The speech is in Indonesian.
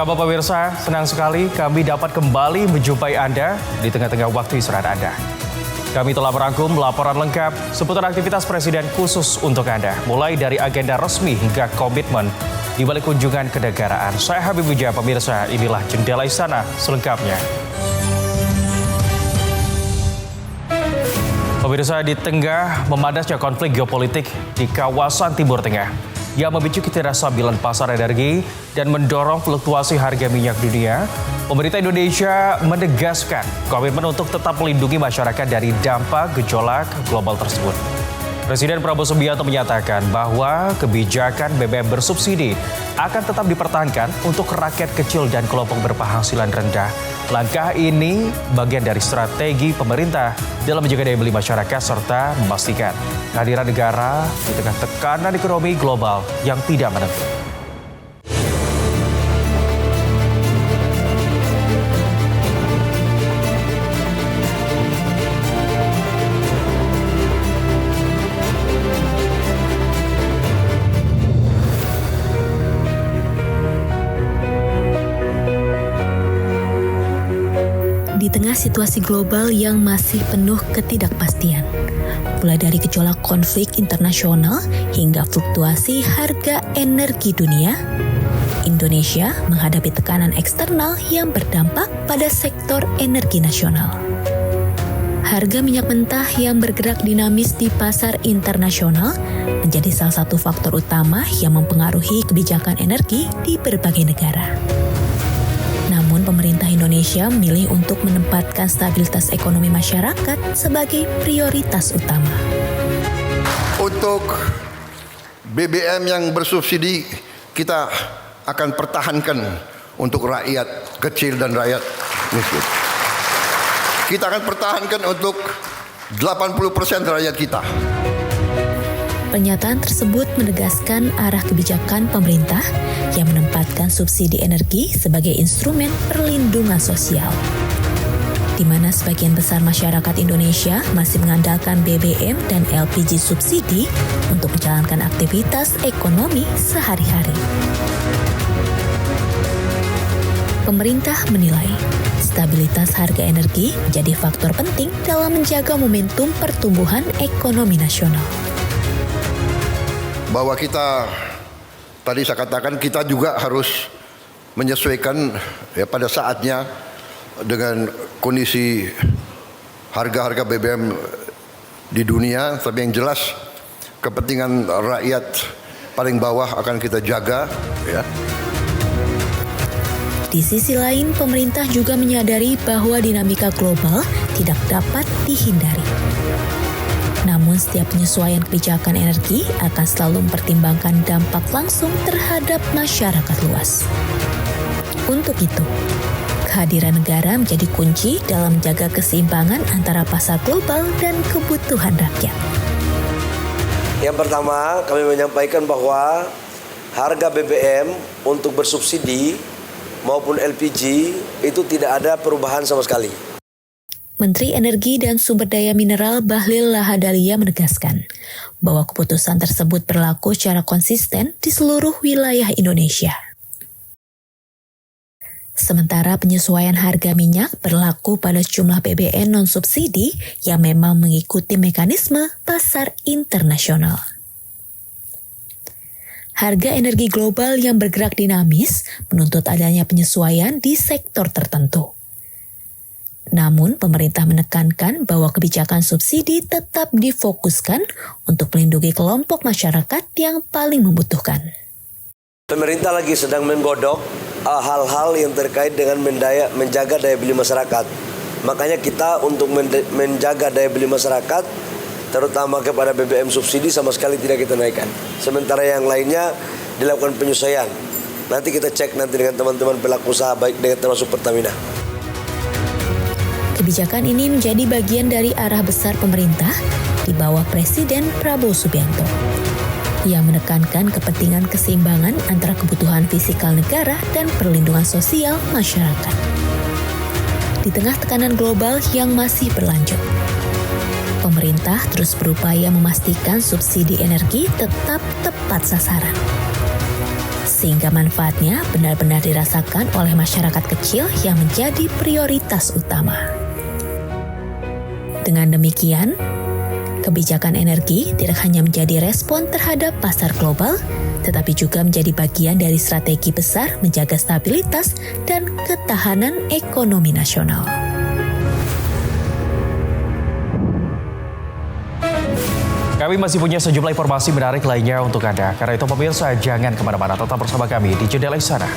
kabar pemirsa? Senang sekali kami dapat kembali menjumpai Anda di tengah-tengah waktu istirahat Anda. Kami telah merangkum laporan lengkap seputar aktivitas Presiden khusus untuk Anda, mulai dari agenda resmi hingga komitmen di balik kunjungan kenegaraan. Saya Habib Wijaya, pemirsa, inilah Jendela Istana selengkapnya. Pemirsa, di tengah memadasnya konflik geopolitik di kawasan Timur Tengah yang memicu ketidakstabilan pasar energi dan mendorong fluktuasi harga minyak dunia, pemerintah Indonesia menegaskan komitmen untuk tetap melindungi masyarakat dari dampak gejolak global tersebut. Presiden Prabowo Subianto menyatakan bahwa kebijakan BBM bersubsidi akan tetap dipertahankan untuk rakyat kecil dan kelompok berpenghasilan rendah. Langkah ini bagian dari strategi pemerintah dalam menjaga daya beli masyarakat serta memastikan kehadiran negara di tengah tekanan ekonomi global yang tidak menentu. Di tengah situasi global yang masih penuh ketidakpastian, mulai dari gejolak konflik internasional hingga fluktuasi harga energi dunia, Indonesia menghadapi tekanan eksternal yang berdampak pada sektor energi nasional. Harga minyak mentah yang bergerak dinamis di pasar internasional menjadi salah satu faktor utama yang mempengaruhi kebijakan energi di berbagai negara. Namun pemerintah Indonesia memilih untuk menempatkan stabilitas ekonomi masyarakat sebagai prioritas utama. Untuk BBM yang bersubsidi kita akan pertahankan untuk rakyat kecil dan rakyat miskin. Kita akan pertahankan untuk 80% rakyat kita. Pernyataan tersebut menegaskan arah kebijakan pemerintah yang menempatkan subsidi energi sebagai instrumen perlindungan sosial, di mana sebagian besar masyarakat Indonesia masih mengandalkan BBM dan LPG subsidi untuk menjalankan aktivitas ekonomi sehari-hari. Pemerintah menilai stabilitas harga energi menjadi faktor penting dalam menjaga momentum pertumbuhan ekonomi nasional. Bahwa kita, tadi saya katakan, kita juga harus menyesuaikan ya pada saatnya dengan kondisi harga-harga BBM di dunia. Tapi yang jelas kepentingan rakyat paling bawah akan kita jaga ya. Di sisi lain, pemerintah juga menyadari bahwa dinamika global tidak dapat dihindari. Namun setiap penyesuaian kebijakan energi akan selalu mempertimbangkan dampak langsung terhadap masyarakat luas. Untuk itu, kehadiran negara menjadi kunci dalam menjaga keseimbangan antara pasar global dan kebutuhan rakyat. Yang pertama, kami menyampaikan bahwa harga BBM untuk bersubsidi maupun LPG itu tidak ada perubahan sama sekali. Menteri Energi dan Sumber Daya Mineral Bahlil Lahadalia menegaskan bahwa keputusan tersebut berlaku secara konsisten di seluruh wilayah Indonesia. Sementara penyesuaian harga minyak berlaku pada jumlah BBM non-subsidi yang memang mengikuti mekanisme pasar internasional. Harga energi global yang bergerak dinamis menuntut adanya penyesuaian di sektor tertentu. Namun, pemerintah menekankan bahwa kebijakan subsidi tetap difokuskan untuk melindungi kelompok masyarakat yang paling membutuhkan. Pemerintah lagi sedang menggodok hal-hal yang terkait dengan menjaga daya beli masyarakat. Makanya kita untuk menjaga daya beli masyarakat, terutama kepada BBM subsidi sama sekali tidak kita naikkan. Sementara yang lainnya dilakukan penyesuaian. Nanti kita cek nanti dengan teman-teman pelaku usaha baik dengan termasuk Pertamina. Kebijakan ini menjadi bagian dari arah besar pemerintah di bawah Presiden Prabowo Subianto. Ia menekankan kepentingan keseimbangan antara kebutuhan fisikal negara dan perlindungan sosial masyarakat. Di tengah tekanan global yang masih berlanjut, pemerintah terus berupaya memastikan subsidi energi tetap tepat sasaran. sehingga manfaatnya benar-benar dirasakan oleh masyarakat kecil yang menjadi prioritas utama. Dengan demikian, kebijakan energi tidak hanya menjadi respon terhadap pasar global, tetapi juga menjadi bagian dari strategi besar menjaga stabilitas dan ketahanan ekonomi nasional. Kami masih punya sejumlah informasi menarik lainnya untuk Anda. Karena itu pemirsa, jangan kemana-mana, tetap bersama kami di Jendela Istana.